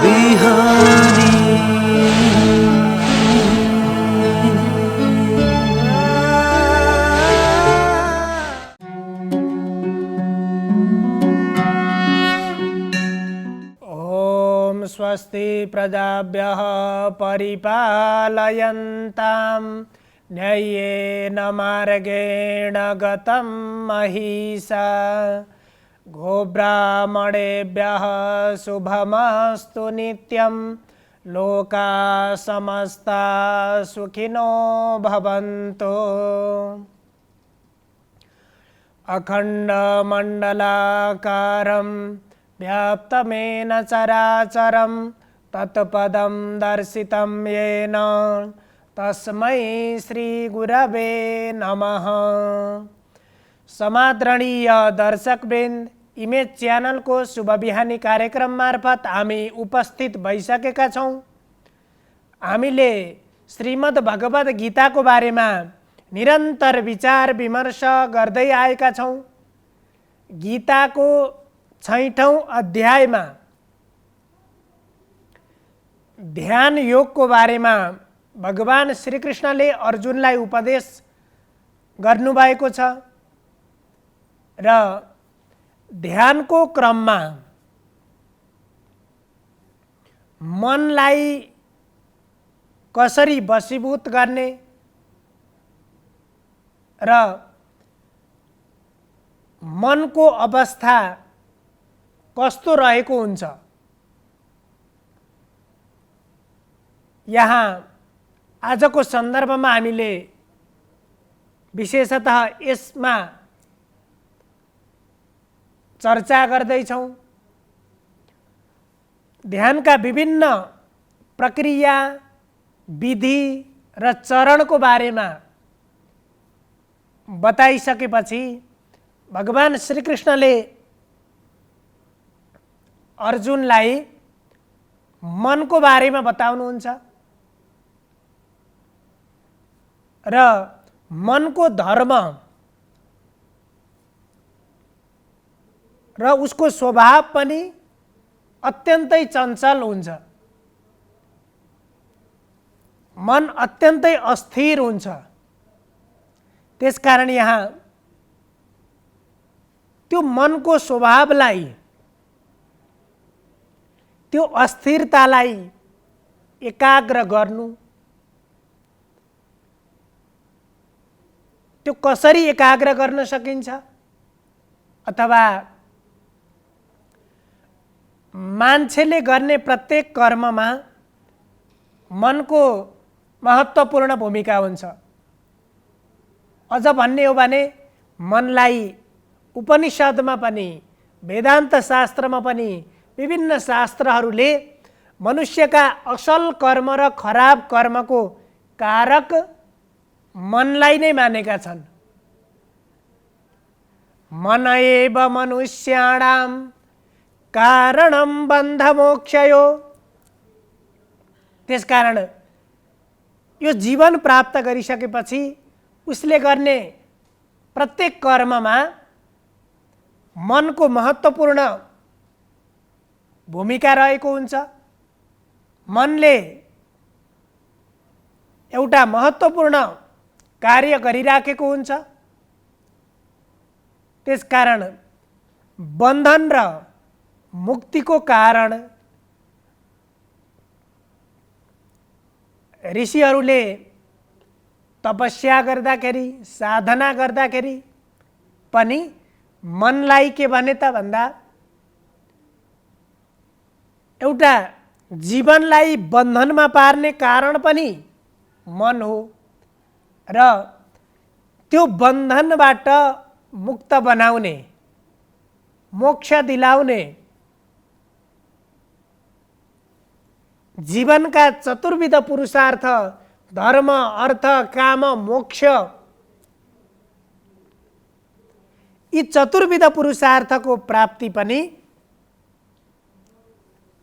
बिहानी। ओम स्वस्ति प्रजाभ्यः परिपालयन्तां न्याय्येन मार्गेण गतं महिषा गोब्राह्मणेभ्यः शुभमस्तु नित्यं लोकाः समस्ताः सुखिनो भवन्तु। अखण्डमण्डलाकारं व्याप्तमेन चराचरं तत्पदं दर्शितं येन तस्मै श्रीगुरवे नमः। समादरणीय दर्शकवृन्द, इमेज च्यानल को शुभ बिहानी कार्यक्रम मार्फत हामी उपस्थित भइसकेका छौं। हामीले श्रीमद् भगवत गीता को बारेमा निरन्तर विचार विमर्श गर्दै आएका छौं। गीता को 6औं अध्यायमा ध्यान योग को बारेमा भगवान श्री कृष्णले अर्जुनलाई उपदेश गर्नुभएको छ र ध्यान को क्रममा मनलाई कसरी वशीभूत गर्ने र मनको अवस्था कस्तो रहेको हुन्छ, यहाँ आजको सन्दर्भमा हामीले विशेषतः यसमा चर्चा गर्दैछौं। ध्यानका विभिन्न प्रक्रिया विधि र चरणको बारेमा बताइसकेपछि भगवान श्री कृष्णले अर्जुनलाई मनको बारेमा बताउनुहुन्छ र मनको धर्म र उसको स्वभाव पनि अत्यन्तै चञ्चल हुन्छ। मन अत्यन्तै अस्थिर हुन्छ। त्यसकारण यहाँ त्यो मनको स्वभावलाई, त्यो अस्थिरतालाई एकाग्र गर्नु, त्यो कसरी एकाग्र गर्न सकिन्छ अथवा मान्छेले गर्ने प्रत्येक कर्ममा मनको महत्त्वपूर्ण भूमिका हुन्छ। अझ भन्ने हो भने मनलाई उपनिषदमा पनि वेदान्त शास्त्रमा पनि विभिन्न शास्त्रहरूले मनुष्यका असल कर्म र खराब कर्मको कारक मनलाई नै मानेका छन्। मन एव मनुष्याणां कारणं बन्ध मोक्षयो। त्यसकारण यो जीवन प्राप्त गरिसकेपछि उसले गर्ने प्रत्येक कर्ममा मनको महत्त्वपूर्ण भूमिका रहेको हुन्छ। मनले एउटा महत्त्वपूर्ण कार्य गरिराखेको हुन्छ। त्यसकारण बन्धन र मुक्तिको कारण ऋषिहरूले तपस्या गर्दाखेरि, साधना गर्दाखेरि पनि मनलाई के भने त भन्दा एउटा जीवनलाई बन्धनमा पार्ने कारण पनि मन हो र त्यो बन्धनबाट मुक्त बनाउने, मोक्ष दिलाउने जीवनका चतुर्विध पुरुषार्थ धर्म, अर्थ, काम, मोक्ष, यी चतुर्विध पुरुषार्थको प्राप्ति पनि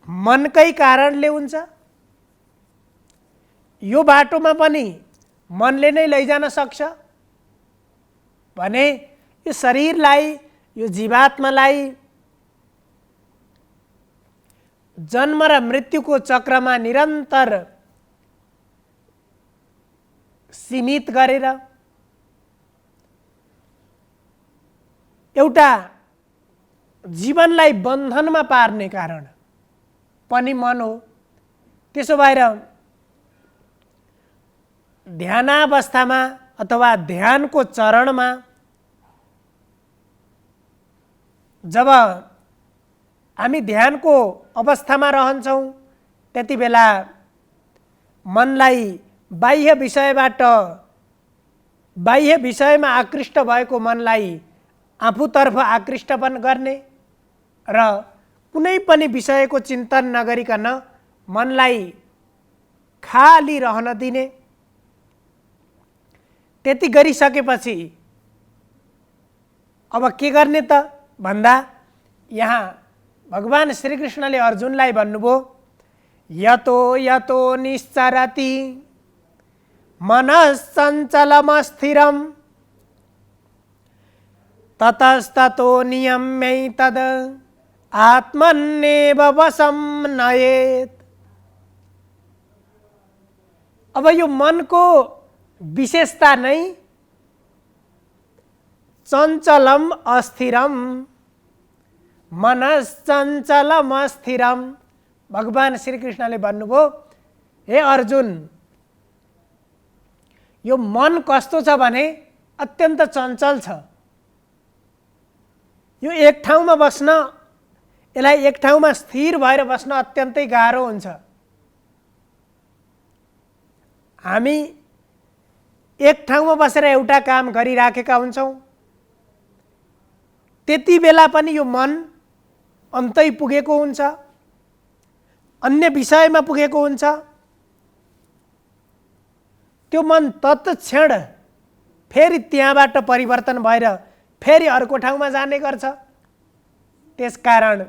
मनकै कारणले हुन्छ। यो बाटोमा पनि मनले नै लैजान सक्छ भने यो शरीरलाई, यो जीवात्मालाई जन्म र मृत्युको चक्रमा निरन्तर सीमित गरेर एउटा जीवनलाई बन्धनमा पार्ने कारण पनि मन हो। त्यसो भएर ध्यानावस्थामा अथवा ध्यानको चरणमा जब हामी ध्यानको अवस्थामा रहन्छौँ त्यति बेला मनलाई बाह्य विषयबाट बाह्य विषयमा आकृष्ट भएको मनलाई आफूतर्फ आकृष्टपन गर्ने र कुनै पनि विषयको चिन्तन नगरिकन मनलाई खाली रहन दिने। त्यति गरिसकेपछि अब के गर्ने त भन्दा यहाँ भगवान श्रीकृष्णले अर्जुनलाई भन्नुभयो यतो यतो निश्चरति मनश्चञ्चलमस्थिरं ततस्ततो नियम्यैतद् आत्मन्नेव वशं नयेत्। अब यो मनको विशेषता नै चञ्चलम अस्थिरम मनश्चञ्चलम अस्थिरम। भगवान श्रीकृष्णले भन्नुभयो हे अर्जुन यो मन कस्तो छ भने अत्यन्त चञ्चल छ। यो एक ठाउँमा बस्न यसलाई एक ठाउँमा स्थिर भएर बस्न अत्यन्तै गाह्रो हुन्छ। हामी एक ठाउँमा बसेर एउटा काम गरिराखेका हुन्छौँ त्यति बेला पनि यो मन अन्तै पुगेको हुन्छ, अन्य विषयमा पुगेको हुन्छ। त्यो मन तत्क्षण फेरि त्यहाँबाट परिवर्तन भएर फेरि अर्को ठाउँमा जाने गर्छ। त्यसकारण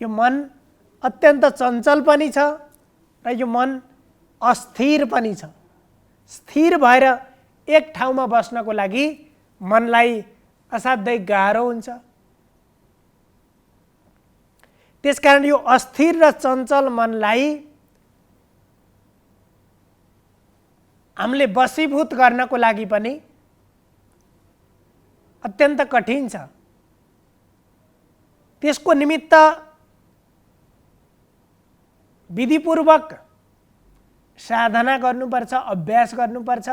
यो मन अत्यन्त चञ्चल पनि छ र यो मन अस्थिर पनि छ। स्थिर भएर एक ठाउँमा बस्नको लागि मनलाई असाध्यै गाह्रो हुन्छ। त्यसकारण यो अस्थिर र चञ्चल मनलाई हामीले वशीभूत गर्नको लागि पनि अत्यन्त कठिन छ। त्यसको निमित्त विधिपूर्वक साधना गर्नुपर्छ, अभ्यास गर्नुपर्छ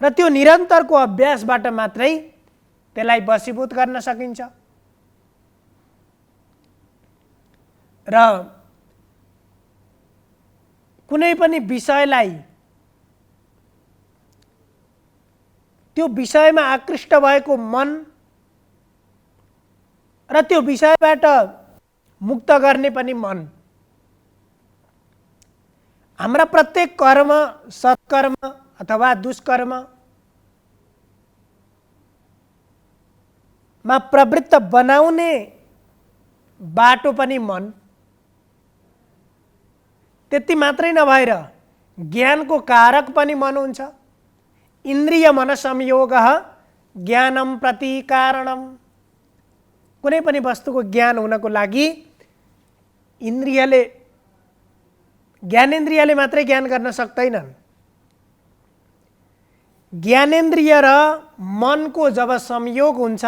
र त्यो निरन्तरको अभ्यासबाट मात्रै त्यसलाई वशीभूत गर्न सकिन्छ। र कुनै पनि विषयलाई त्यो विषयमा आकृष्ट भएको मन र त्यो विषयबाट मुक्त गर्ने पनि मन। हाम्रा प्रत्येक कर्म सत्कर्म अथवा दुष्कर्म मा प्रवृत्त बनाउने बाटो पनि मन। त्यति मात्रै नभएर ज्ञानको कारक पनि मन हुन्छ। इन्द्रिय मन संयोगः ज्ञानम प्रति कारणम। कुनै पनि वस्तुको ज्ञान हुनको लागि ज्ञानेन्द्रियले मात्रै ज्ञान गर्न सक्दैनन्। ज्ञानेन्द्रिय र मनको जब संयोग हुन्छ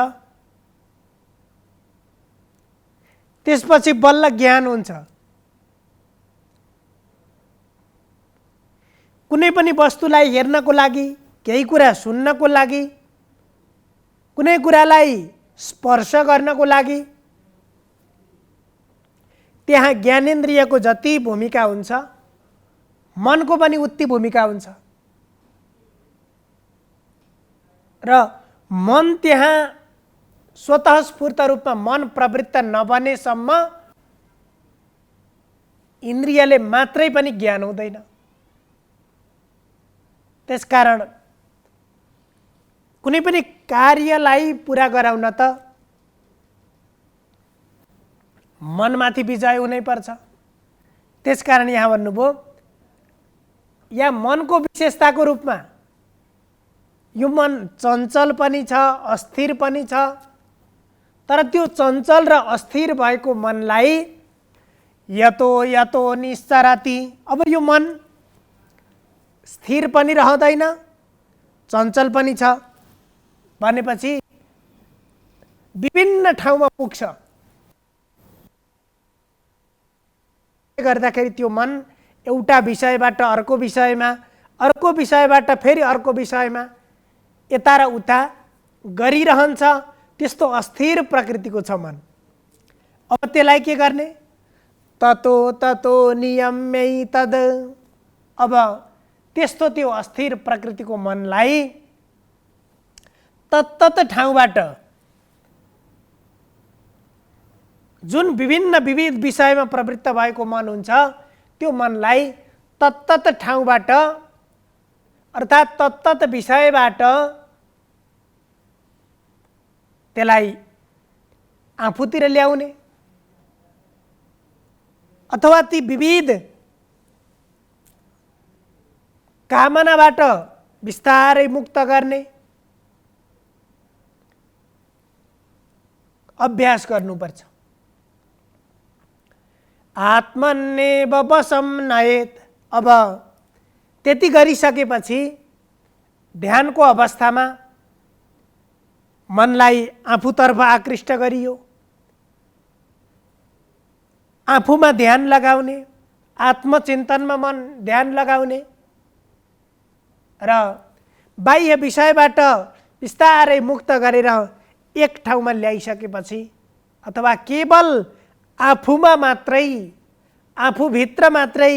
त्यसपछि बल्ल ज्ञान हुन्छ। कुनै पनि वस्तुलाई हेर्नको लागि, केही कुरा सुन्नको लागि, कुनै कुरालाई स्पर्श गर्नको लागि त्यहाँ ज्ञानेन्द्रियको जति भूमिका हुन्छ मनको पनि उति भूमिका हुन्छ। र मन त्यहाँ स्वतः स्फूर्त रूपमा मन प्रवृत्त नबनेसम्म इन्द्रियले मात्रै पनि ज्ञान हुँदैन। त्यसकारण कुनै पनि कार्यलाई पुरा गराउन त मनमाथि विजय हुनै पर्छ। त्यसकारण यहाँ भन्नुभयो या मनको विशेषताको रूपमा यो मन चञ्चल पनि छ, अस्थिर पनि छ। तर त्यो चञ्चल र अस्थिर भएको मनलाई यतो यतो निश्चरति। अब यो मन स्थिर पनि रहँदैन, चञ्चल पनि छ भनेपछि विभिन्न ठाउँमा पुग्छ। गर्दाखेरि त्यो मन एउटा विषयबाट अर्को विषयमा, अर्को विषयबाट फेरि अर्को विषयमा यता र उता गरिरहन्छ। त्यस्तो अस्थिर प्रकृतिको छ मन। अब त्यसलाई के गर्ने? ततो ततो नियम्यै तद। अब त्यस्तो त्यो अस्थिर प्रकृतिको मनलाई तत्तत ठाउँबाट, जुन विभिन्न विविध विषयमा प्रवृत्त भएको मन हुन्छ, त्यो मनलाई तत्तत ठाउँबाट अर्थात् तत्तत विषयबाट त्यसलाई आफूतिर ल्याउने अथवा ती विविध कामनाबाट बिस्तारै मुक्त गर्ने अभ्यास गर्नुपर्छ। आत्मन्नेव वशं नयेत्। अब त्यति गरिसकेपछि ध्यानको अवस्थामा मनलाई आफूतर्फ आकृष्ट गरियो, आफूमा ध्यान लगाउने, आत्मचिन्तनमा मन ध्यान लगाउने र बाह्य विषयबाट बिस्तारै मुक्त गरेर एक ठाउँमा ल्याइसकेपछि अथवा केवल आफूमा मात्रै, आफूभित्र मात्रै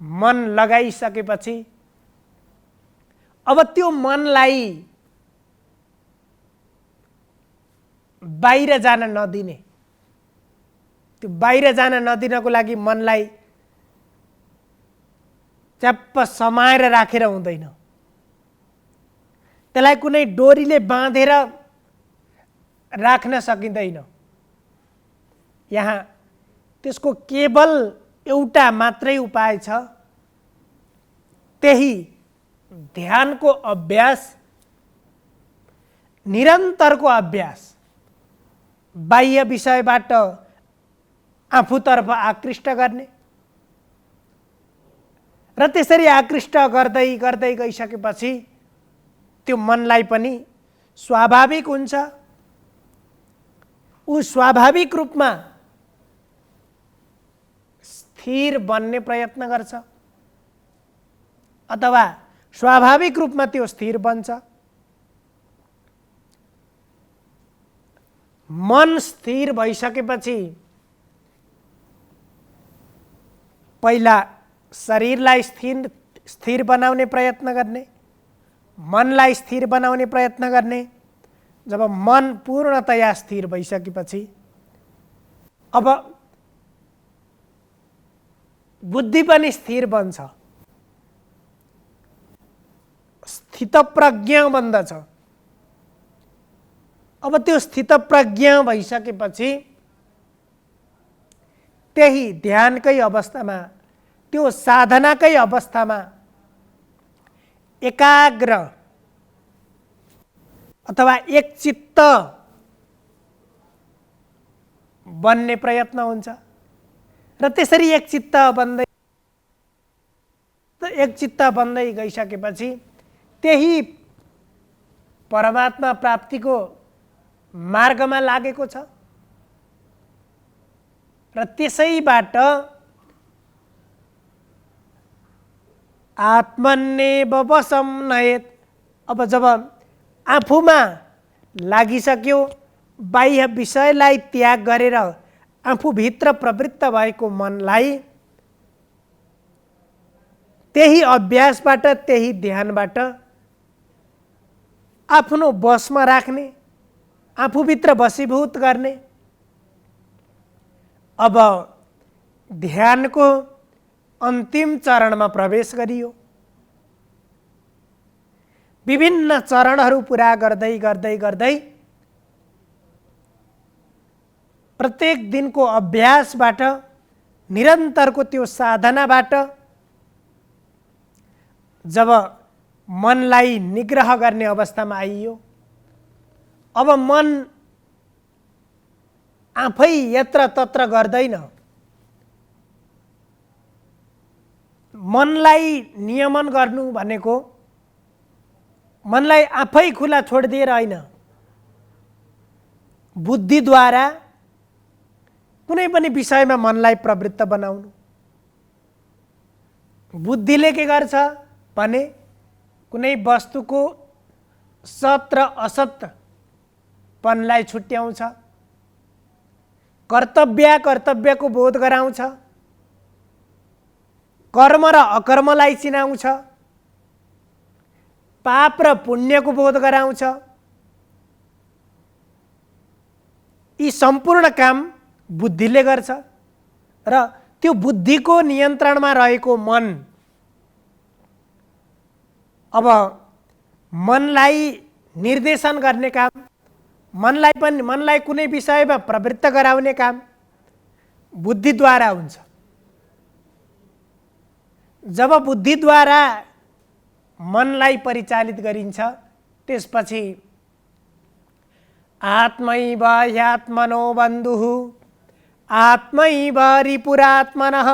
मन लगाइसकेपछि अब त्यो मनलाई बाहिर जान नदिने, त्यो बाहिर जान नदिनको लागि मनलाई च्याप्प समाएर राखेर हुँदैन। त्यसलाई कुनै डोरीले बाँधेर राख्न सकिँदैन। यहाँ त्यसको केवल एउटा मात्रै उपाय छ, त्यही ध्यानको अभ्यास, निरन्तरको अभ्यास। बाह्य विषयबाट आफूतर्फ आकृष्ट गर्ने र त्यसरी आकृष्ट गर्दै गर्दै गइसकेपछि त्यो मनलाई पनि स्वाभाविक हुन्छ, ऊ स्वाभाविक रूपमा स्थिर बन्ने प्रयत्न गर्छ अथवा स्वाभाविक रूपमा त्यो स्थिर बन्छ। मन स्थिर भइसकेपछि पहिला शरीरलाई स्थिर बनाउने प्रयत्न गर्ने, मनलाई स्थिर बनाउने प्रयत्न गर्ने। जब मन पूर्णतया स्थिर भइसकेपछि अब बुद्धि पनि स्थिर बन्छ, स्थितप्रज्ञ बन्दछ। अब त्यो स्थितप्रज्ञ भइसकेपछि त्यही ध्यानकै अवस्थामा, त्यो साधनाकै अवस्थामा एकाग्र अथवा एकचित्त बन्ने प्रयत्न हुन्छ र त्यसरी एकचित्त बन्दै गइसकेपछि त्यही परमात्मा प्राप्तिको मार्गमा लागेको छ र त्यसैबाट आत्मन्नेव वशं नयेत्। अब जब आफूमा लागिसक्यो, बाह्य विषयलाई त्याग गरेर आफूभित्र प्रवृत्त भएको मनलाई त्यही अभ्यासबाट, त्यही ध्यानबाट आफ्नो वशमा राख्ने, आफूभित्र वशीभूत गर्ने। अब ध्यानको अन्तिम चरणमा प्रवेश गरियो। विभिन्न चरणहरू पुरा गर्दै गर्दै गर्दै प्रत्येक दिनको अभ्यासबाट, निरन्तरको त्यो साधनाबाट जब मनलाई निग्रह गर्ने अवस्थामा आइयो, अब मन आफै यत्र तत्र गर्दैन। मनलाई नियमन गर्नु भनेको मनलाई आफै खुला छोडिदिएर होइन, बुद्धिद्वारा कुनै पनि विषयमा मनलाई प्रवृत्त बनाउनु। बुद्धिले के गर्छ भने कुनै वस्तुको सत र असतपनलाई छुट्याउँछ, कर्तव्यको बोध गराउँछ, कर्म र अकर्मलाई चिनाउँछ, पाप र पुण्यको बोध गराउँछ। यी सम्पूर्ण काम बुद्धिले गर्छ र त्यो बुद्धिको नियन्त्रणमा रहेको मन अब मनलाई निर्देशन गर्ने काम, मनलाई कुनै विषयमा प्रवृत्त गराउने काम बुद्धिद्वारा हुन्छ। जब बुद्धिद्वारा मनलाई परिचालित गरिन्छ त्यसपछि आत्मैव ह्यात्मनो बन्धुः आत्मैव रिपुरात्मनः।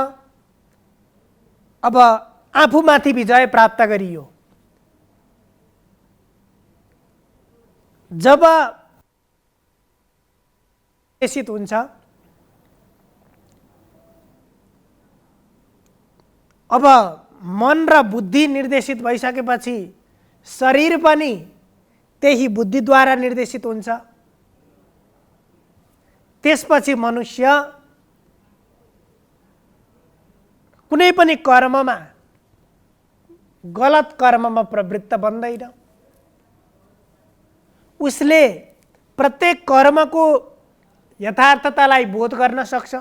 अब आफूमाथि विजय प्राप्त गरियो। जब निर्देशित हुन्छ अब मन र बुद्धि निर्देशित भइसकेपछि शरीर पनि त्यही बुद्धिद्वारा निर्देशित हुन्छ। त्यसपछि मनुष्य कुनै पनि कर्ममा गलत कर्ममा प्रवृत्त बन्दैन। उसले प्रत्येक कर्मको यथार्थतालाई बोध गर्न सक्छ,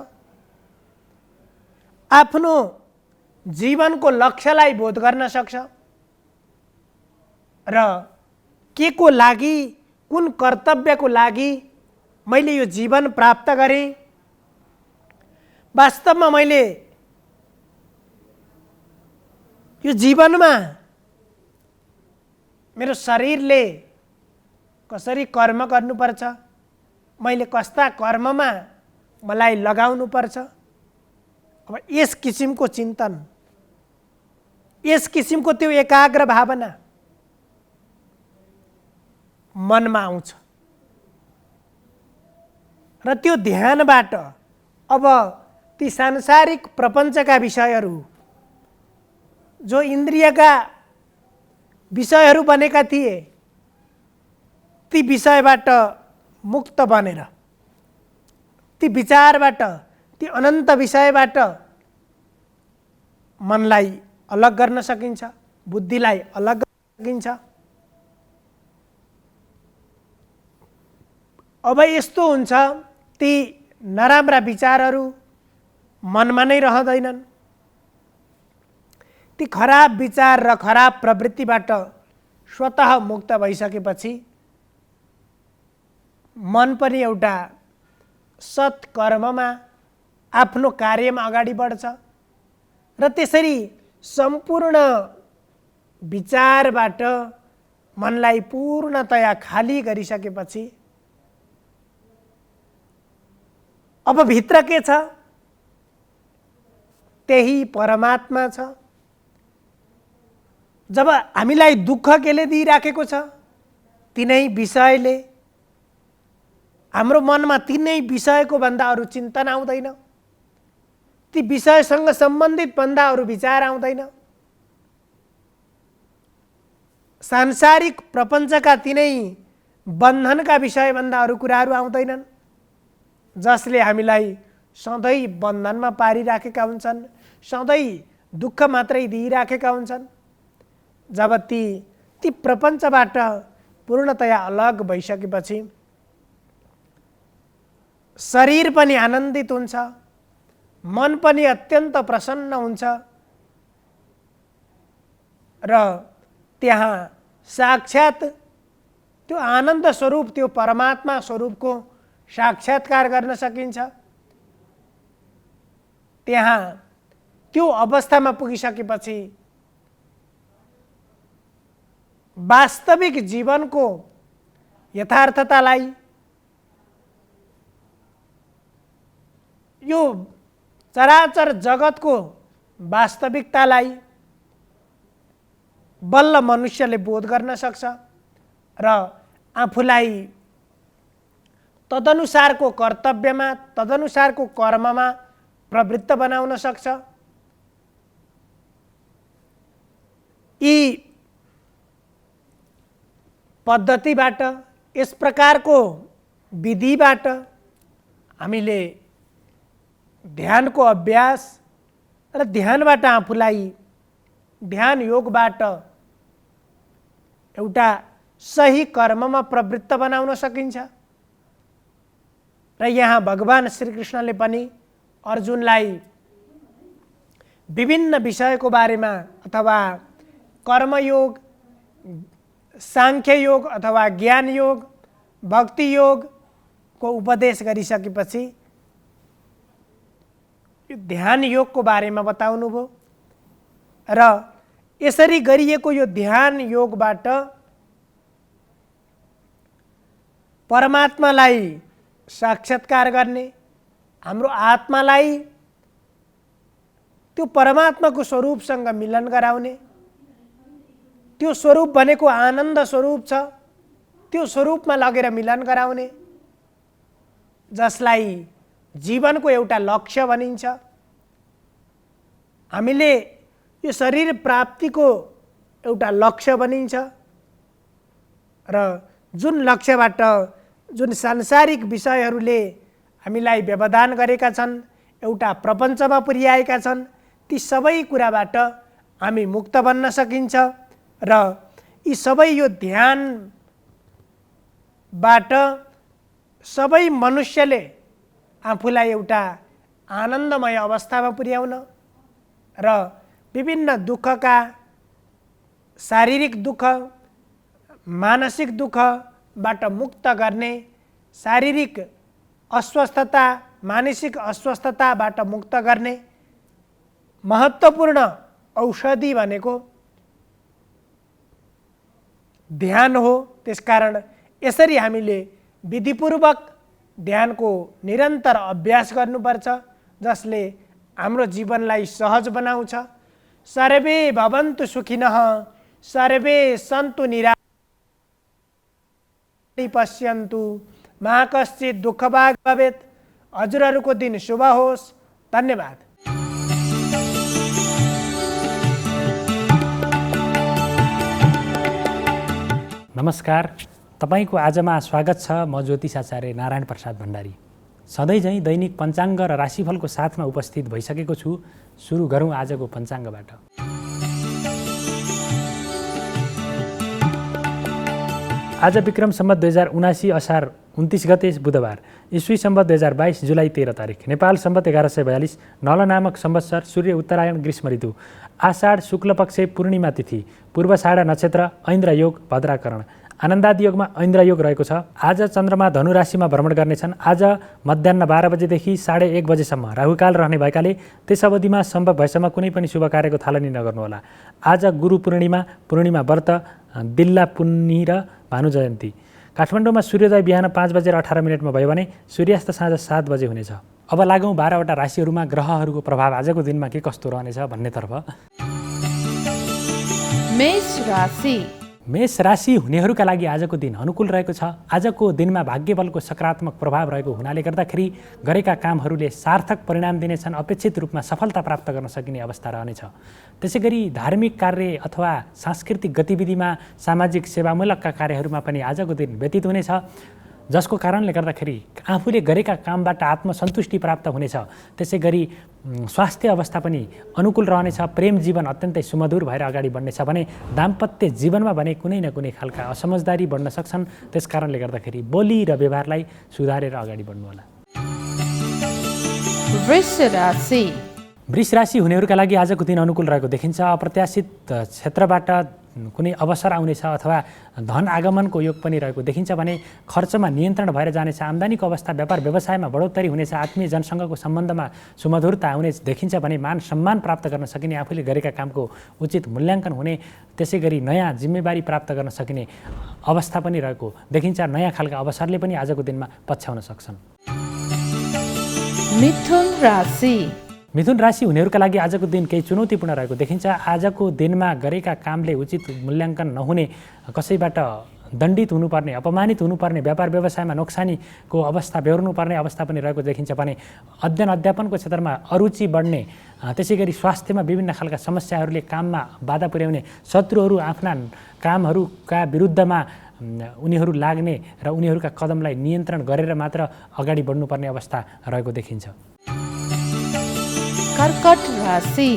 आफ्नो जीवनको लक्ष्यलाई बोध गर्न सक्छ र के को लागि, कुन कर्तव्यको लागि मैले यो जीवन प्राप्त गरेँ, वास्तवमा मैले यो जीवनमा मेरो शरीरले कसरी कर्म गर्नुपर्छ, मैले कस्ता कर्ममा मलाई लगाउनुपर्छ। अब यस किसिमको चिन्तन, यस किसिमको त्यो एकाग्र भावना मनमा आउँछ र त्यो ध्यानबाट अब ती सांसारिक प्रपञ्चका विषयहरू जो इन्द्रियका विषयहरू बनेका थिए ती विषयबाट मुक्त बनेर, ती विचारबाट, ती अनन्त विषयबाट मनलाई अलग गर्न सकिन्छ, बुद्धिलाई अलग गर्न सकिन्छ। अब यस्तो हुन्छ ती नराम्रा विचारहरू मनमा नै रहँदैनन्। ती खराब विचार र खराब प्रवृत्तिबाट स्वतः मुक्त भइसकेपछि मन पनि एउटा सत्कर्ममा आफ्नो कार्यमा अगाडि बढ्छ र त्यसरी सम्पूर्ण विचारबाट मनलाई पूर्णतया खाली गरिसकेपछि अब भित्र के छ? त्यही परमात्मा छ। जब हामीलाई दुःख केले दिइराखेको छ, तिनै विषयले, हाम्रो मनमा तिनै विषयको भन्दा अरू चिन्तन आउँदैन, ती विषयसँग सम्बन्धित भन्दा अरू विचार आउँदैन। सांसारिक प्रपञ्चका तिनै बन्धनका विषयभन्दा अरू कुराहरू आउँदैनन् जसले हामीलाई सधैँ बन्धनमा पारिराखेका हुन्छन्, सधैँ दुःख मात्रै दिइराखेका हुन्छन्। जब ती प्रपञ्चबाट पूर्णतया अलग भइसकेपछि शरीर पनि आनन्दित हुन्छ, मन पनि अत्यन्त प्रसन्न हुन्छ र त्यहाँ साक्षात त्यो आनन्द स्वरूप, त्यो परमात्मा स्वरूपको साक्षात्कार गर्न सकिन्छ। त्यहाँ त्यो अवस्थामा पुगिसकेपछि वास्तविक जीवनको यथार्थतालाई यो चराचर जगतको वास्तविकतालाई बल्ल मनुष्यले बोध गर्न सक्छ र आफूलाई तदनुसारको कर्तव्यमा, तदनुसारको कर्ममा प्रवृत्त बनाउन सक्छ। यी पद्धतिबाट, यस प्रकारको विधिबाट हामीले ध्यानको अभ्यास र ध्यानबाट आफूलाई ध्यान योगबाट एउटा सही कर्ममा प्रवृत्त बनाउन सकिन्छ। र यहाँ भगवान श्रीकृष्णले पनि अर्जुनलाई विभिन्न विषयको बारेमा अथवा कर्मयोग, सांख्य योग अथवा ज्ञान योग, भक्ति योगको उपदेश गरिसकेपछि यो ध्यान योगको बारेमा बताउनु भयो र यसरी गरिएको यो ध्यान योगबाट परमात्मालाई साक्षात्कार गर्ने, हाम्रो आत्मालाई त्यो परमात्माको स्वरूपसँग मिलन गराउने, त्यो स्वरूप भनेको आनन्द स्वरूप छ, त्यो स्वरूपमा लगेर मिलन गराउने, जसलाई जीवनको एउटा लक्ष्य भनिन्छ। हामीले यो शरीर प्राप्तिको एउटा लक्ष्य बनिन्छ र जुन लक्ष्यबाट, जुन सांसारिक विषयहरूले हामीलाई व्यवधान गरेका छन्, एउटा प्रपञ्चमा पुर्याएका छन्, ती सबै कुराबाट हामी मुक्त बन्न सकिन्छ र यी सबै यो ध्यानबाट सबै मनुष्यले आफूलाई एउटा आनन्दमय अवस्थामा पुर्याउन र विभिन्न दुःखका, शारीरिक दुःख, मानसिक दुःखबाट मुक्त गर्ने, शारीरिक अस्वस्थता, मानसिक अस्वस्थताबाट मुक्त गर्ने महत्त्वपूर्ण औषधि भनेको ध्यान हो। त्यसकारण यसरी हामीले विधिपूर्वक ध्यानको निरन्तर अभ्यास गर्नुपर्छ, जसले हाम्रो जीवनलाई सहज बनाउँछ। सर्वे भवन्तु सुखिनः, सर्वे सन्तु निरामयाः, पश्यन्तु मा कश्चित् दुःखभाग् भवेत्। हजुरहरूको दिन शुभ होस्। धन्यवाद। नमस्कार, तपाईको आजमा स्वागत छ। म ज्योतिष आचार्य नारायण प्रसाद भण्डारी सधैँ झैँ दैनिक पञ्चाङ्ग र राशिफलको साथमा उपस्थित भइसकेको छु। सुरु गरौँ आजको पञ्चाङ्गबाट। आज विक्रम सम्वत 2079 असार 29 गते बुधबार, ईस्वी सम्वत 2022 जुलाई 13 तारिक, नेपाल सम्वत 1142, नल नामक संवत्सर, सूर्य उत्तरायण, ग्रीष्म ऋतु, आषाढ शुक्ल पक्ष पूर्णिमा तिथि, पूर्वाषाढा नक्षत्र, ऐन्द्र योग, भद्राकरण। आनन्दादि योगमा ऐन्द्र योग रहेको छ। आज चन्द्रमा धनु राशिमा भ्रमण गर्नेछन्। आज मध्याह्न 12 बजेदेखि 1:30 बजेसम्म राहुकाल रहने भएकाले त्यस अवधिमा सम्भव भएसम्म कुनै पनि शुभ कार्यको थालनी नगर्नुहोला। आज गुरु पूर्णिमा, पूर्णिमा व्रत, दिल्ला पुन्नी र भानु जयन्ती। काठमाडौँमा सूर्योदय बिहान 5:18 भयो भने सूर्यास्त साँझ 7 बजे हुनेछ। अब लागौँ 12वटा राशिहरूमा ग्रहहरूको प्रभाव आजको दिनमा के कस्तो रहनेछ भन्नेतर्फ। मेष राशि। मेष राशि हुनेहरूका लागि आजको दिन अनुकूल रहेको छ। आजको दिनमा भाग्यबलको सकारात्मक प्रभाव रहेको हुनाले गर्दाखेरि गरेका कामहरूले सार्थक परिणाम दिनेछन्। अपेक्षित रूपमा सफलता प्राप्त गर्न सकिने अवस्था रहनेछ। त्यसैगरी धार्मिक कार्य अथवा सांस्कृतिक गतिविधिमा, सामाजिक सेवामूलकका कार्यहरूमा पनि आजको दिन व्यतीत हुनेछ, जसको कारणले गर्दाखेरि आफूले गरेका कामबाट आत्मसन्तुष्टि प्राप्त हुनेछ। त्यसैगरी स्वास्थ्य अवस्था पनि अनुकूल रहनेछ। प्रेम जीवन अत्यन्तै सुमधुर भएर अगाडि बढ्नेछ भने दाम्पत्य जीवनमा भने कुनै न कुनै खालका असमझदारी बढ्न सक्छन्। त्यस कारणले गर्दाखेरि बोली र व्यवहारलाई सुधारेर अगाडि बढ्नुहोला। वृष राशि। वृष राशि हुनेहरूका लागि आजको दिन अनुकूल रहेको देखिन्छ। अप्रत्याशित क्षेत्रबाट कुनै अवसर आउनेछ अथवा धन आगमनको योग पनि रहेको देखिन्छ भने खर्चमा नियन्त्रण भएर जानेछ। आम्दानीको अवस्था, व्यापार व्यवसायमा बढोत्तरी हुनेछ। आत्मीय जनसँगको सम्बन्धमा सुमधुरता आउने देखिन्छ भने मान सम्मान प्राप्त गर्न सकिने, आफूले गरेका कामको उचित मूल्याङ्कन हुने, त्यसै गरी नयाँ जिम्मेवारी प्राप्त गर्न सकिने अवस्था पनि रहेको देखिन्छ। नयाँ खालका अवसरले पनि आजको दिनमा पछ्याउन सक्छन्। मिथुन राशि मिथुन राशि हुनेहरूका लागि आजको दिन केही चुनौतीपूर्ण रहेको देखिन्छ। आजको दिनमा गरेका कामले उचित मूल्याङ्कन नहुने, कसैबाट दण्डित हुनुपर्ने, अपमानित हुनुपर्ने, व्यापार व्यवसायमा नोक्सानीको अवस्था बेहोर्नुपर्ने अवस्था पनि रहेको देखिन्छ भने अध्ययन अध्यापनको क्षेत्रमा अरुचि बढ्ने, त्यसै गरी स्वास्थ्यमा विभिन्न खालका समस्याहरूले काममा बाधा पुर्याउने, शत्रुहरू आफ्ना कामहरूका विरुद्धमा उनीहरू लाग्ने र उनीहरूका कदमलाई नियन्त्रण गरेर मात्र अगाडि बढ्नुपर्ने अवस्था रहेको देखिन्छ। कर्कट राशि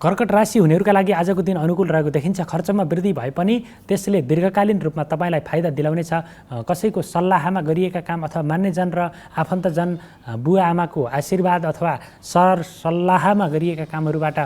कर्कट राशि हुनेहरूका लागि आजको दिन अनुकूल रहेको देखिन्छ। खर्चमा वृद्धि भए पनि त्यसले दीर्घकालीन रूपमा तपाईँलाई फाइदा दिलाउनेछ। कसैको सल्लाहमा गरिएका काम अथवा मान्यजन र आफन्तजन, बुवा आमाको आशीर्वाद अथवा सल्लाहमा गरिएका कामहरूबाट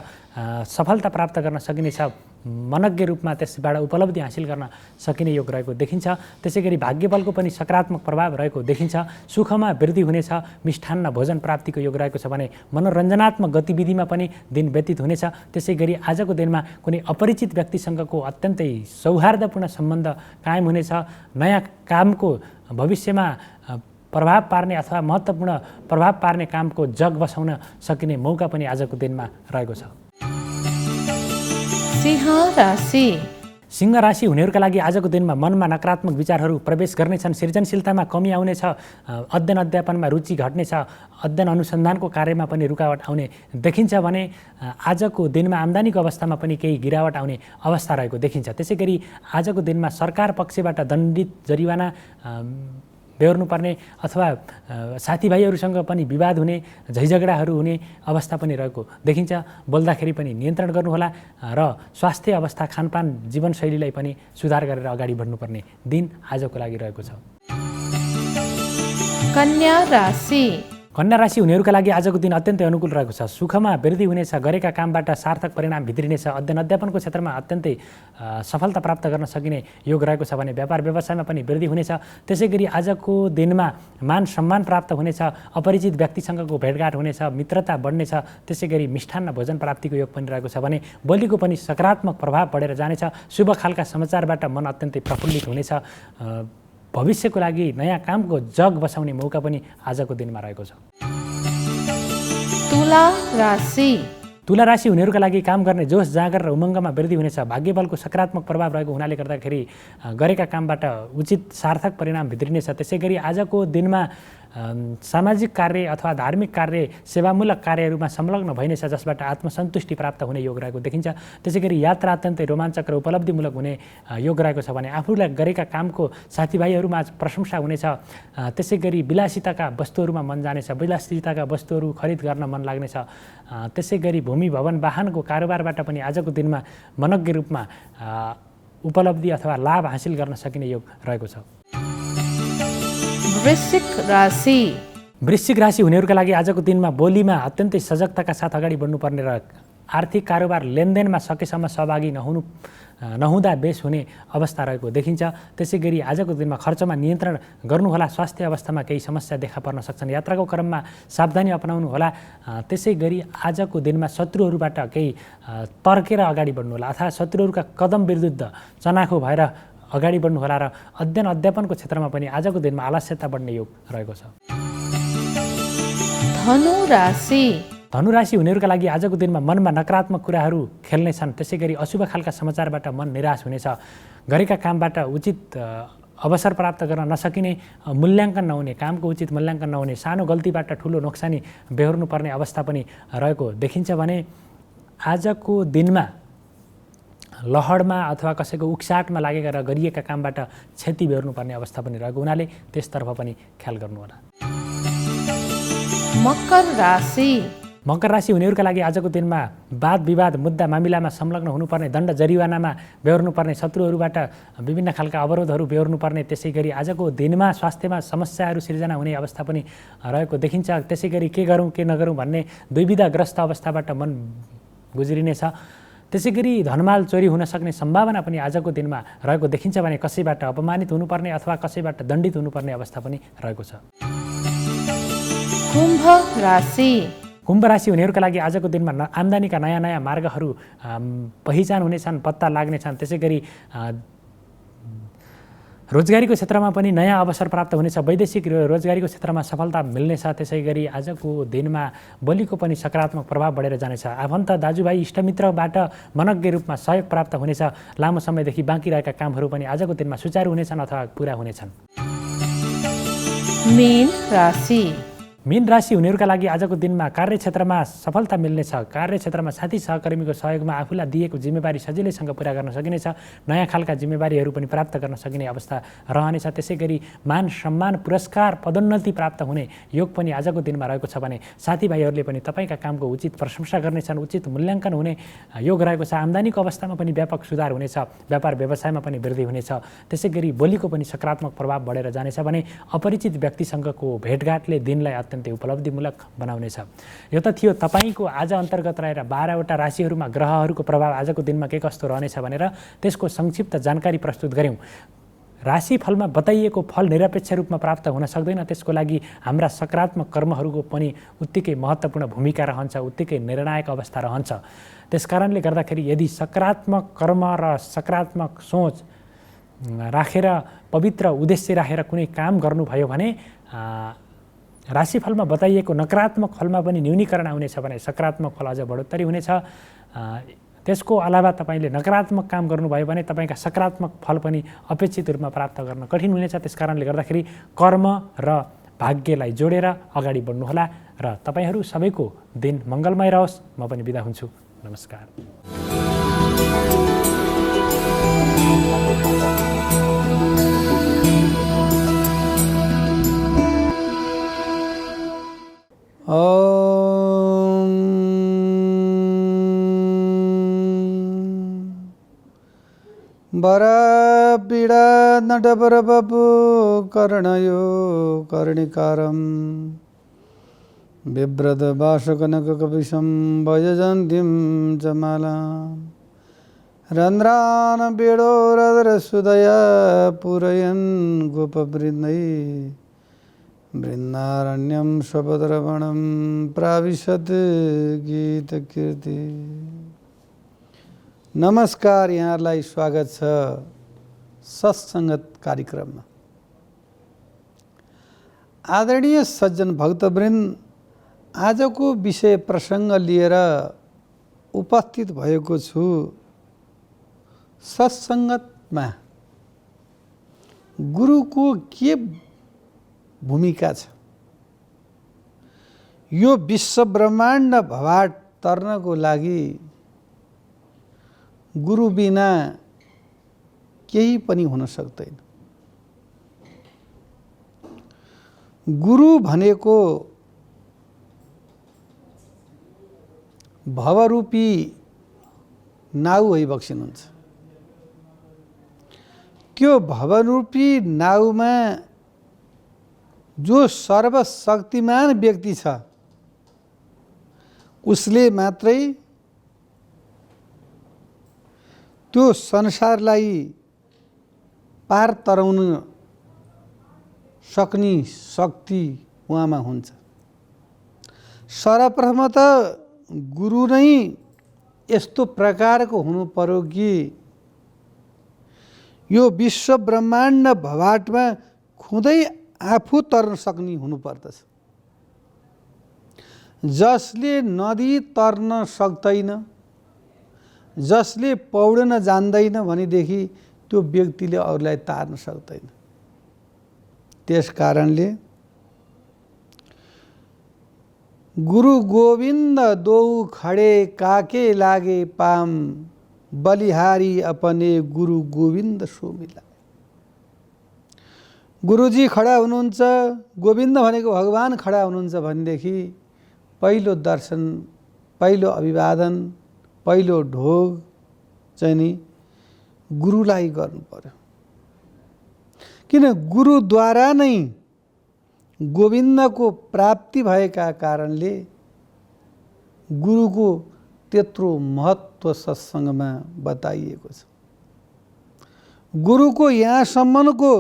सफलता प्राप्त गर्न सकिनेछ। मनज्ञ रूपमा त्यसबाट उपलब्धि हासिल गर्न सकिने योग रहेको देखिन्छ। त्यसै गरी भाग्यबलको पनि सकारात्मक प्रभाव रहेको देखिन्छ। सुखमा वृद्धि हुनेछ। मिष्ठान्न भोजन प्राप्तिको योग रहेको छ भने मनोरञ्जनात्मक गतिविधिमा पनि दिन व्यतीत हुनेछ। त्यसै गरी आजको दिनमा कुनै अपरिचित व्यक्तिसँगको अत्यन्तै सौहार्दपूर्ण सम्बन्ध कायम हुनेछ। नयाँ कामको भविष्यमा प्रभाव पार्ने अथवा महत्त्वपूर्ण प्रभाव पार्ने कामको जग बसाउन सकिने मौका पनि आजको दिनमा रहेको छ। सिंह राशि सिंह राशि हुनेहरूका लागि आजको दिनमा मनमा नकारात्मक विचारहरू प्रवेश गर्नेछन्। सृजनशीलतामा कमी आउनेछ। अध्ययन अध्यापनमा रुचि घट्नेछ। अध्ययन अनुसन्धानको कार्यमा पनि रुकावट आउने देखिन्छ भने आजको दिनमा आम्दानीको अवस्थामा पनि केही गिरावट आउने अवस्था रहेको देखिन्छ। त्यसै गरी आजको दिनमा सरकार पक्षबाट दण्डित, जरिवाना बेहोर्नुपर्ने अथवा साथीभाइहरूसँग पनि विवाद हुने, झैझगडाहरू हुने अवस्था पनि रहेको देखिन्छ। बोल्दाखेरि पनि नियन्त्रण गर्नुहोला र स्वास्थ्य अवस्था, खानपान, जीवनशैलीलाई पनि सुधार गरेर अगाडि बढ्नुपर्ने दिन आजको लागि रहेको छ। कन्या राशि कन्या राशि हुनेहरूका लागि आजको दिन अत्यन्तै अनुकूल रहेको छ। सुखमा वृद्धि हुनेछ। गरेका कामबाट सार्थक परिणाम भित्रिनेछ। अध्ययन अध्यापनको क्षेत्रमा अत्यन्तै सफलता प्राप्त गर्न सकिने योग रहेको छ भने व्यापार व्यवसायमा पनि वृद्धि हुनेछ। त्यसै गरी आजको दिनमा मान सम्मान प्राप्त हुनेछ। अपरिचित व्यक्तिसँगको भेटघाट हुनेछ। मित्रता बढ्नेछ। त्यसै गरी मिष्ठान्न भोजन प्राप्तिको योग पनि रहेको छ भने बोलीको पनि सकारात्मक प्रभाव बढेर जानेछ। शुभ खालका समाचारबाट मन अत्यन्तै प्रफुल्लित हुनेछ। भविष्यको लागि नयाँ कामको जग बसाउने मौका पनि आजको दिनमा रहेको छ। तुला राशि तुला राशि हुनेहरूका लागि काम गर्ने जोस, जाँगर र उमङ्गमा वृद्धि हुनेछ। भाग्यबलको सकारात्मक प्रभाव रहेको हुनाले गर्दाखेरि गरेका कामबाट उचित सार्थक परिणाम भित्रिनेछ। त्यसै गरी आजको दिनमा सामाजिक कार्य अथवा धार्मिक कार्य, सेवामूलक कार्यहरूमा संलग्न भइनेछ जसबाट आत्मसन्तुष्टि प्राप्त हुने योग रहेको देखिन्छ। त्यसै गरी यात्रा अत्यन्तै रोमाञ्चक र उपलब्धिमूलक हुने योग रहेको छ भने आफूलाई गरेका कामको साथीभाइहरूमा प्रशंसा हुनेछ। त्यसै गरी विलासिताका वस्तुहरूमा मन जानेछ। विलासिताका वस्तुहरू खरिद गर्न मन लाग्नेछ। त्यसै गरी भूमि, भवन, वाहनको कारोबारबाट पनि आजको दिनमा मनज्ञ रूपमा उपलब्धि अथवा लाभ हासिल गर्न सकिने योग रहेको छ। वृश्चिक राशि वृश्चिक राशि हुनेहरूका लागि आजको दिनमा बोलीमा अत्यन्तै सजगताका साथ अगाडि बढ्नुपर्ने र आर्थिक कारोबार लेनदेनमा सकेसम्म सहभागी नहुँदा बेस हुने अवस्था रहेको देखिन्छ। त्यसै गरी आजको दिनमा खर्चमा नियन्त्रण गर्नुहोला। स्वास्थ्य अवस्थामा केही समस्या देखा पर्न सक्छन्। यात्राको क्रममा सावधानी अपनाउनुहोला। त्यसै गरी आजको दिनमा शत्रुहरूबाट केही तर्केर अगाडि बढ्नुहोला अथवा शत्रुहरूका कदम विरुद्ध चनाखो भएर अगाडि बढ्नुहोला र अध्ययन अध्यापनको क्षेत्रमा पनि आजको दिनमा आलस्यता बढ्ने योग रहेको छ। धनु राशि धनु राशि हुनेहरूका लागि आजको दिनमा मनमा नकारात्मक कुराहरू खेल्नेछन्। त्यसै गरी अशुभ खालका समाचारबाट मन निराश हुनेछ। गरेका कामबाट उचित अवसर प्राप्त गर्न नसकिने, मूल्याङ्कन नहुने, कामको उचित मूल्याङ्कन नहुने, सानो गल्तीबाट ठुलो नोक्सानी बेहोर्नुपर्ने अवस्था पनि रहेको देखिन्छ भने आजको दिनमा लहडमा अथवा कसैको उक्साटमा लागेका र गरिएका कामबाट क्षति बेहोर्नुपर्ने अवस्था पनि रहेको हुनाले त्यसतर्फ पनि ख्याल गर्नुहोला। मकर राशि मकर राशि हुनेहरूका लागि आजको दिनमा वाद विवाद, मुद्दा मामिलामा संलग्न हुनुपर्ने, दण्ड जरिवानामा बेहोर्नुपर्ने, शत्रुहरूबाट विभिन्न खालका अवरोधहरू बेहोर्नुपर्ने, त्यसै गरी आजको दिनमा स्वास्थ्यमा समस्याहरू सिर्जना हुने अवस्था पनि रहेको देखिन्छ। त्यसै गरी के गरौँ के नगरौँ भन्ने दुविधाग्रस्त अवस्थाबाट मन गुज्रिनेछ। त्यसै गरी धनमाल चोरी हुन सक्ने सम्भावना पनि आजको दिनमा रहेको देखिन्छ भने कसैबाट अपमानित हुनुपर्ने अथवा कसैबाट दण्डित हुनुपर्ने अवस्था पनि रहेको छ। कुम्भ राशि कुम्भ राशि हुनेहरूका लागि आजको दिनमा आम्दानीका नयाँ नयाँ मार्गहरू पहिचान हुनेछन्, पत्ता लाग्नेछन्। त्यसै गरी रोजगारीको क्षेत्रमा पनि नयाँ अवसर प्राप्त हुनेछ। वैदेशिक रोजगारीको क्षेत्रमा सफलता मिल्नेछ। त्यसै गरी आजको दिनमा बलिको पनि सकारात्मक प्रभाव बढेर जानेछ। आफन्त दाजुभाइ इष्टमित्रबाट मनज्ञ रूपमा सहयोग प्राप्त हुनेछ। लामो समयदेखि बाँकी रहेका कामहरू पनि आजको दिनमा सुचारू हुनेछन् अथवा पुरा हुनेछन्। मीन राशि। मीन राशि हुनेहरूका लागि आजको दिनमा कार्यक्षेत्रमा सफलता मिल्नेछ। कार्यक्षेत्रमा साथी सहकर्मीको सहयोगमा आफूलाई दिएको जिम्मेवारी सजिलैसँग पुरा गर्न सकिनेछ। नयाँ खालका जिम्मेवारीहरू पनि प्राप्त गर्न सकिने अवस्था रहनेछ। त्यसै गरी मान सम्मान पुरस्कार पदोन्नति प्राप्त हुने योग पनि आजको दिनमा रहेको छ भने साथीभाइहरूले पनि तपाईँका कामको उचित प्रशंसा गर्नेछन्। उचित मूल्याङ्कन हुने योग रहेको छ। आम्दानीको अवस्थामा पनि व्यापक सुधार हुनेछ। व्यापार व्यवसायमा पनि वृद्धि हुनेछ। त्यसै गरी बोलीको पनि सकारात्मक प्रभाव बढेर जानेछ भने अपरिचित व्यक्तिसँगको भेटघाटले दिनलाई अत्यन्तै उपलब्धिमूलक बनाउनेछ। यो त थियो तपाईँको आज अन्तर्गत रहेर 12वटा राशिहरूमा ग्रहहरूको प्रभाव आजको दिनमा के कस्तो रहनेछ भनेर त्यसको संक्षिप्त जानकारी प्रस्तुत गऱ्यौँ। राशिफलमा बताइएको फल निरपेक्ष रूपमा प्राप्त हुन सक्दैन। त्यसको लागि हाम्रा सकारात्मक कर्महरूको पनि उत्तिकै महत्त्वपूर्ण भूमिका रहन्छ, उत्तिकै निर्णायक अवस्था रहन्छ। त्यसकारणले गर्दाखेरि यदि सकारात्मक कर्म र सकारात्मक सोच राखेर पवित्र उद्देश्य राखेर कुनै काम गर्नुभयो भने राशिफलमा बताइएको नकारात्मक फलमा पनि न्यूनीकरण आउनेछ भने सकारात्मक फल अझ बढोत्तरी हुनेछ। त्यसको अलावा तपाईँले नकारात्मक काम गर्नुभयो भने तपाईँका सकारात्मक फल पनि अपेक्षित रूपमा प्राप्त गर्न कठिन हुनेछ। त्यसकारणले गर्दाखेरि कर्म र भाग्यलाई जोडेर अगाडि बढ्नुहोला र तपाईँहरू सबैको दिन मङ्गलमय रहोस्। म पनि बिदा हुन्छु। नमस्कार। ॐ वरपीडा नटवरवपु कर्णयो कर्णिकारं बिभ्रतवासकनककपिशं वयजन्तीं च मालां रन्ध्रान् वेणोरधरसुदया पूरयन् गोपवृन्दै वृन्दारण्यं स्वपदरवणं प्राविशत् गीतकीर्ति। नमस्कार, यहाँलाई स्वागत छ सत्सङ्गत कार्यक्रममा। आदरणीय सज्जन भक्तवृन्द, आजको विषय प्रसङ्ग लिएर उपस्थित भएको छु। सत्सङ्गतमा गुरुको के भूमिका छ? यो विश्व ब्रह्माण्ड भवाट तर्नको लागि गुरु बिना केही पनि हुन सक्दैन। गुरु भनेको भवरूपी नाउ भइबक्सिनुहुन्छ। त्यो भवरूपी नाउमा जो सर्वशक्तिमान व्यक्ति छ उसले मात्रै त्यो संसारलाई पार तराउन सक्ने शक्ति उहाँमा हुन्छ। सर्वप्रथम त गुरु नै यस्तो प्रकारको हुनु पर्यो कि यो विश्व ब्रह्माण्ड भवाटमा खुदै आफू तर्न सक्ने हुनुपर्दछ। जसले नदी तर्न सक्दैन, जसले पौड्न जान्दैन भनेदेखि त्यो व्यक्तिले अरूलाई तार्न सक्दैन। त्यस कारणले गुरु गोविन्द दो खडे काके लागे पाम, बलिहारी अपने गुरु गोविन्द सो मिला। गुरुजी खडा हुनुहुन्छ, गोविन्द भनेको भगवान खडा हुनुहुन्छ भनेदेखि पहिलो दर्शन, पहिलो अभिवादन, पहिलो ढोग चाहिँ नि गुरुलाई गर्नु पर्यो। किन गुरुद्वारा नै गोविन्दको प्राप्ति भएका कारणले गुरुको त्यत्रो महत्त्व सत्सङ्गमा बताइएको छ। गुरुको यहाँसम्मको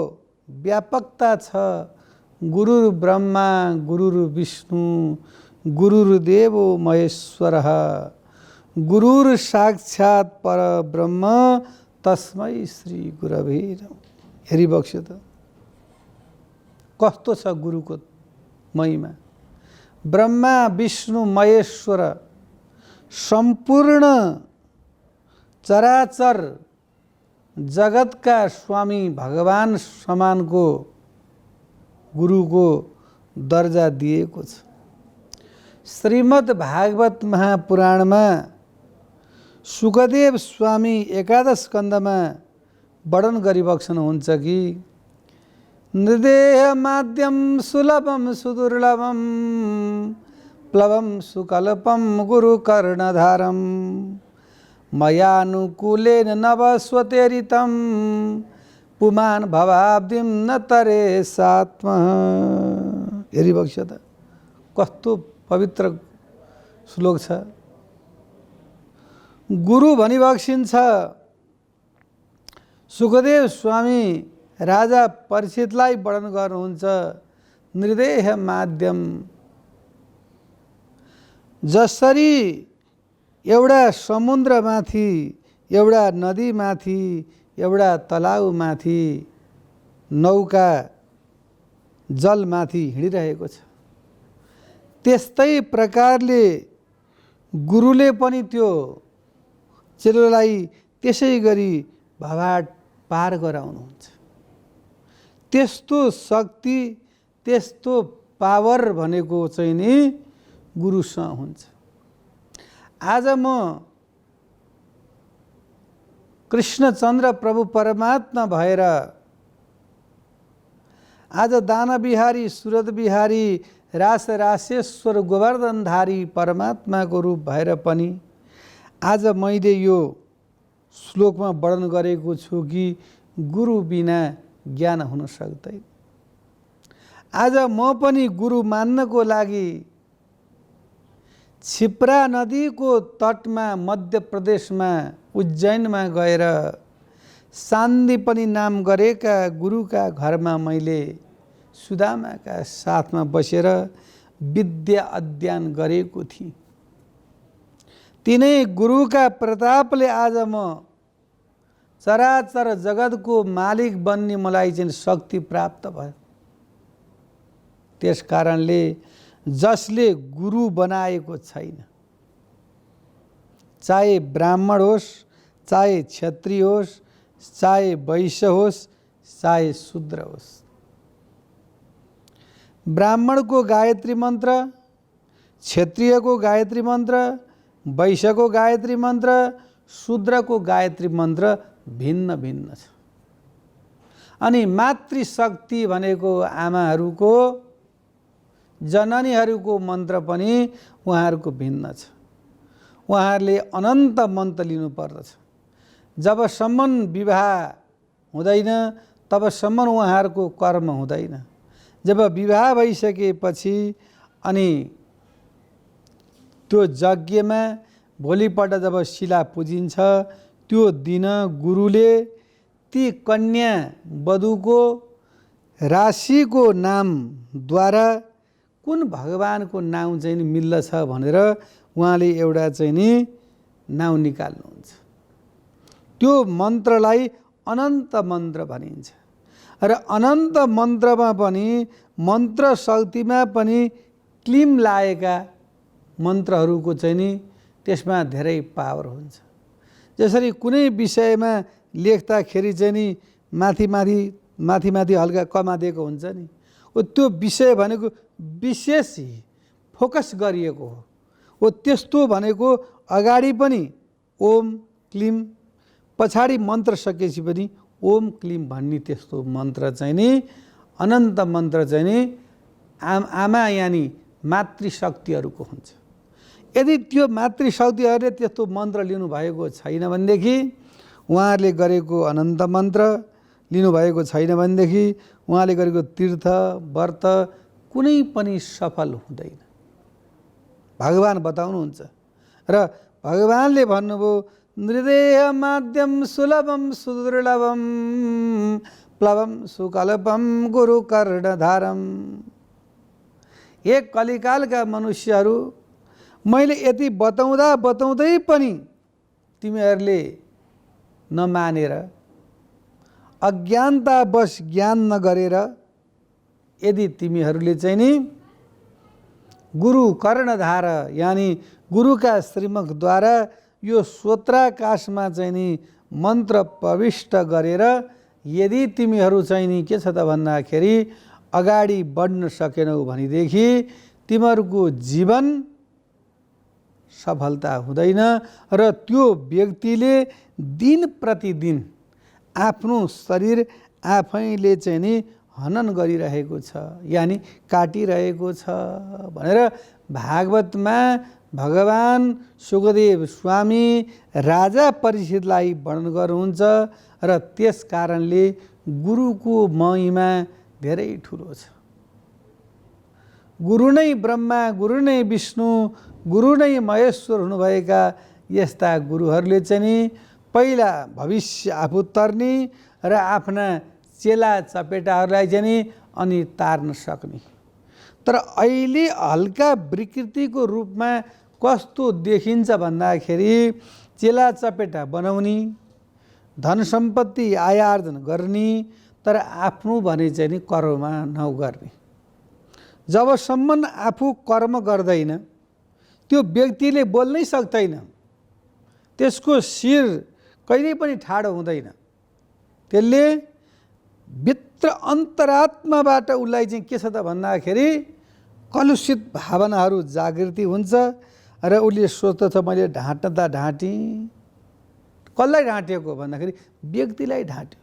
व्यापकता छ। गुरुर् ब्रह्मा गुरुर् विष्णु गुरुर्देवो महेश्वरः गुरुर् साक्षात् परब्रह्म तस्मै श्री गुरवे नमः। हेरिबक्स्यो त कस्तो छ गुरुको महिमा। ब्रह्मा विष्णु महेश्वर सम्पूर्ण चराचर जगतका स्वामी भगवान समानको गुरुको दर्जा दिएको छ। श्रीमद् भागवत महापुराणमा सुखदेव स्वामी एकादश स्कन्धमा वर्णन गरिबक्सनुहुन्छ कि निर्देह माध्यम सुलभम सुदुर्लभम प्लवम सुकल्पम गुरु कर्णधारम मयानुकूलेन नवस्वतेरितम पुमान भवाब्दिम न तरे सात्म। हेरिबक्स्यो त कस्तो पवित्र श्लोक छ। गुरु भनिबक्सिन्छ सुखदेव स्वामी राजा परीक्षितलाई वर्णन गर्नुहुन्छ निर्देह माध्यम। जसरी एउटा समुद्रमाथि एउटा नदीमाथि एउटा तलाउमाथि नौका जलमाथि हिँडिरहेको छ, त्यस्तै प्रकारले गुरुले पनि त्यो चेलोलाई त्यसै गरी भवाट पार गराउनुहुन्छ। त्यस्तो शक्ति त्यस्तो पावर भनेको चाहिँ नि गुरुसँग हुन्छ। आज म कृष्णचन्द्र प्रभु परमात्मा भएर आज दानविहारी सुरत बिहारी रासेश्वर गोवर्धनधारी परमात्माको रूप भएर पनि आज मैले यो श्लोकमा वर्णन गरेको छु कि गुरु बिना ज्ञान हुन सक्दैन। आज म पनि गुरु मान्नको लागि क्षिप्रा नदीको तटमा मध्य प्रदेशमा उज्जैनमा गएर सान्दीपनी नाम गरेका गुरुका घरमा मैले सुदामाका साथमा बसेर विद्या अध्ययन गरेको थिएँ। तिनै गुरुका प्रतापले आज म चराचर जगतको मालिक बन्ने मलाई चाहिँ शक्ति प्राप्त भयो। त्यस कारणले जसले गुरु बनाएको छैन, चाहे ब्राह्मण होस्, चाहे क्षत्रिय होस्, चाहे वैश्य होस्, चाहे शूद्र होस्, ब्राह्मणको गायत्री मन्त्र, क्षत्रियको गायत्री मन्त्र, वैश्यको गायत्री मन्त्र, शूद्रको गायत्री मन्त्र भिन्न भिन्न छ। अनि मातृशक्ति भनेको आमाहरूको जननीहरूको मन्त्र पनि उहाँहरूको भिन्न छ। उहाँहरूले अनन्त मन्त्र लिनुपर्दछ। जबसम्म विवाह हुँदैन तबसम्म उहाँहरूको कर्म हुँदैन। जब विवाह भइसकेपछि अनि त्यो यज्ञमा भोलिपल्ट जब शिला पुजिन्छ त्यो दिन गुरुले ती कन्या वधुको राशिको नामद्वारा कुन भगवानको नाउँ चाहिँ नि मिल्दछ भनेर उहाँले एउटा चाहिँ नि नाउँ निकाल्नुहुन्छ। त्यो मन्त्रलाई अनन्त मन्त्र भनिन्छ। र अनन्त मन्त्रमा पनि मन्त्र शक्तिमा पनि क्लिम लागेका मन्त्रहरूको चाहिँ नि त्यसमा धेरै पावर हुन्छ। जसरी कुनै विषयमा लेख्दाखेरि चाहिँ नि माथि माथि हल्का कमा दिएको हुन्छ नि, त्यो विषय भनेको विशेष फोकस गरिएको हो। त्यस्तो भनेको अगाडि पनि ओम क्लिम, पछाडि मन्त्र सकेपछि पनि ओम क्लिम भन्ने त्यस्तो मन्त्र चाहिँ नि अनन्त मन्त्र चाहिँ नि आमा यानि मातृशक्तिहरूको हुन्छ। यदि त्यो मातृशक्तिहरूले त्यस्तो मन्त्र लिनुभएको छैन भनेदेखि, उहाँहरूले गरेको अनन्त मन्त्र लिनुभएको छैन भनेदेखि उहाँले गरेको तीर्थ व्रत कुनै पनि सफल हुँदैन। भगवान बताउनुहुन्छ र भगवानले भन्नुभयो नृदेह माध्यम सुलभम सुदुर्लभम प्लवम सुकल्पम गुरु कर्णधारम। एक कलिकालका मनुष्यहरू, मैले यति बताउँदै पनि तिमीहरूले नमानेर अज्ञानतावश ज्ञान नगरेर यदि तिमीहरूले चाहिँ नि गुरु कर्णधार यानि गुरुका श्रीमुखद्वारा यो श्रोत्राकाशमा चाहिँ नि मन्त्र प्रविष्ट गरेर यदि तिमीहरू चाहिँ नि के छ त भन्दाखेरि अगाडि बढ्न सकेनौ भनेदेखि तिमीहरूको जीवन सफलता हुँदैन र त्यो व्यक्तिले दिन प्रतिदिन आफ्नो शरीर आफैले चाहिँ नि हनन गरिरहेको छ यानि काटिरहेको छ भनेर भागवतमा भगवान सुखदेव स्वामी राजा परीक्षितलाई वर्णन गर्नुहुन्छ र त्यस कारणले गुरुको महिमा धेरै ठुलो छ। गुरु नै ब्रह्मा, गुरु नै विष्णु, गुरु नै महेश्वर हुनुभएका यस्ता गुरुहरूले चाहिँ नि पहिला भविष्य आफू तर्ने र आफ्ना चेला चपेटाहरूलाई चाहिँ नि अनि तार्न सक्ने। तर अहिले हल्का विकृतिको रूपमा कस्तो देखिन्छ भन्दाखेरि चेला चपेटा बनाउने, धन सम्पत्ति आय आर्जन गर्ने, तर आफ्नो भने चाहिँ नि कर्ममा नगर्ने। जबसम्म आफू कर्म गर्दैन त्यो व्यक्तिले बोल्नै सक्दैन, त्यसको शिर कहिल्यै पनि ठाडो हुँदैन। त्यसले भित्र अन्तरात्माबाट उसलाई चाहिँ के छ त भन्दाखेरि कलुषित भावनाहरू जागृति हुन्छ र उसले सोच्दछ मैले ढाँट्न त ढाँटेँ। कसलाई ढाँटेको भन्दाखेरि व्यक्तिलाई ढाँट्यो।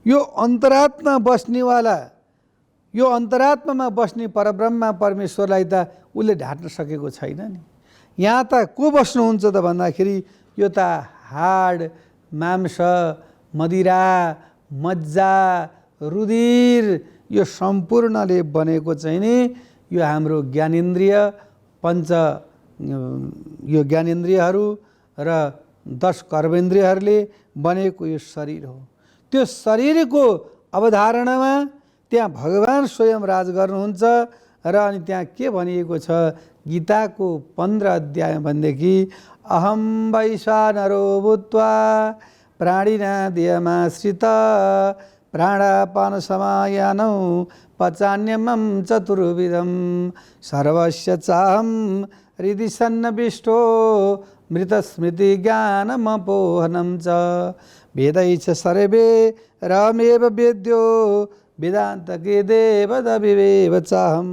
यो अन्तरात्मा बस्नेवाला, यो अन्तरात्मामा बस्ने परब्रह्मा परमेश्वरलाई त उसले ढाँट्न सकेको छैन नि। यहाँ त को बस्नुहुन्छ त भन्दाखेरि यो त हाड, मांस, मदिरा, मज्जा, रुधिर यो सम्पूर्णले बनेको चाहिँ नि यो हाम्रो ज्ञानेन्द्रिय यो ज्ञानेन्द्रियहरू र 10 कर्मेन्द्रियहरूले बनेको यो शरीर हो। त्यो शरीरको अवधारणामा त्यहाँ भगवान स्वयं राज गर्नुहुन्छ र अनि त्यहाँ के भनिएको छ गीताको 15 अध्याय भनेदेखि अहम वैश्वानरो भूत्वा प्राणिना देहमाश्रित प्राणापान समायानौ पचान्यमं चतुर्विधं सर्वस्य चाहं हृदि सन्निविष्टो मृतस्मृति ज्ञानमपोहनं च वेदैश्च सर्वे रामेव वेद्यो वेदान्तके देवदविवेव चाहं।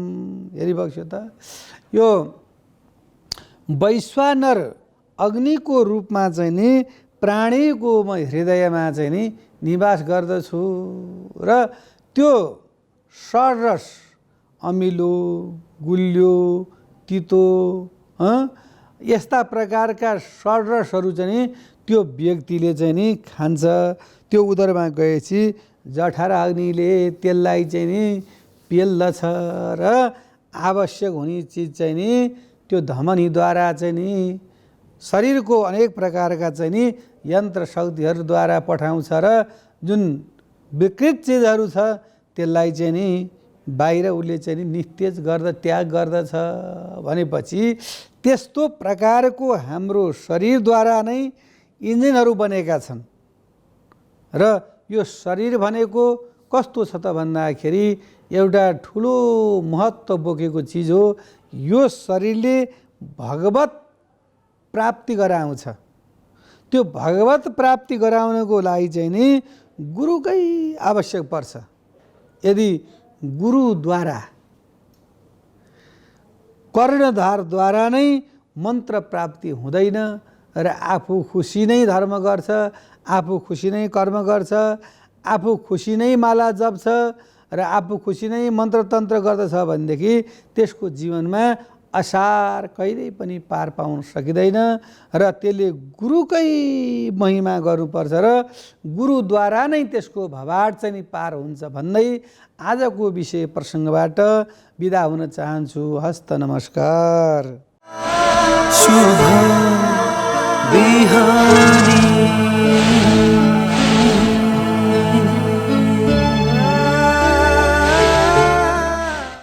हेरिबक्स्यो त यो वैश्वानर अग्निको रूपमा चाहिँ नि प्राणीको म हृदयमा चाहिँ नि निवास गर्दछु र त्यो सररस अमिलो, गुलियो, तितो यस्ता प्रकारका सररसहरू चाहिँ नि त्यो व्यक्तिले चाहिँ नि खान्छ। त्यो उदरमा गएपछि जठर अग्निले त्यसलाई चाहिँ नि पेल्दछ र आवश्यक हुने चिज चाहिँ नि त्यो धमनीद्वारा चाहिँ नि शरीरको अनेक प्रकारका चाहिँ नि यन्त्र शक्तिहरूद्वारा पठाउँछ र जुन विकृत चिजहरू छ त्यसलाई चाहिँ नि बाहिर उसले चाहिँ नि निस्तेज त्याग गर्दछ भनेपछि त्यस्तो प्रकारको हाम्रो शरीरद्वारा नै इन्जिनहरू बनेका छन् र यो शरीर भनेको कस्तो छ त भन्दाखेरि एउटा ठुलो महत्त्व बोकेको चिज हो। यो शरीरले भगवत प्राप्ति गराउँछ। त्यो भगवत प्राप्ति गराउनको लागि चाहिँ नि गुरुकै आवश्यक पर्छ। यदि गुरुद्वारा कर्णधारद्वारा नै मन्त्र प्राप्ति हुँदैन र आफू खुसी नै धर्म गर्छ, आफू खुसी नै कर्म गर्छ, आफू खुसी नै माला जप्छ र आफू खुसी नै मन्त्रतन्त्र गर्दछ भनेदेखि त्यसको जीवनमा असार कहिल्यै पनि पार पाउन सकिँदैन र त्यसले गुरुकै महिमा गर्नुपर्छ र गुरुद्वारा नै त्यसको भवाड चाहिँ नि पार हुन्छ भन्दै आजको विषय प्रसङ्गबाट बिदा हुन चाहन्छु। हस्त नमस्कार। शुभ बिहानी।